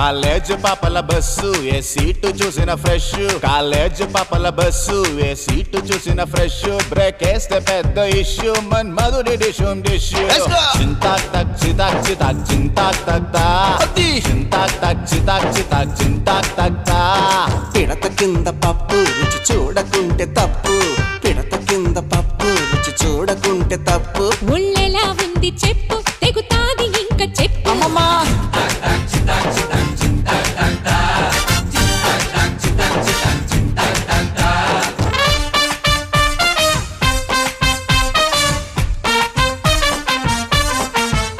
College పాపల bus ఏ seat చూసిన fresh, college పాపల బస్సు ఏ సీటు చూసిన ఫ్రెష్, బ్రేక్ వేస్తే పెద్ద ఇష్యూ మన్ మధుడి డిషుమ్ డిష్యూ. చింతాక్ తక్ చితాక్ చితాక్ చింతాక్ తక్ తా, చింతాక్ తక్ చితాక్ చితాక్ చింతాక్ తక్ తా. పిడత కింద పప్పు రుచి చూడకుంటే తప్పు, పిడత కింద పప్పు రుచి చూడకుంటే తప్పు.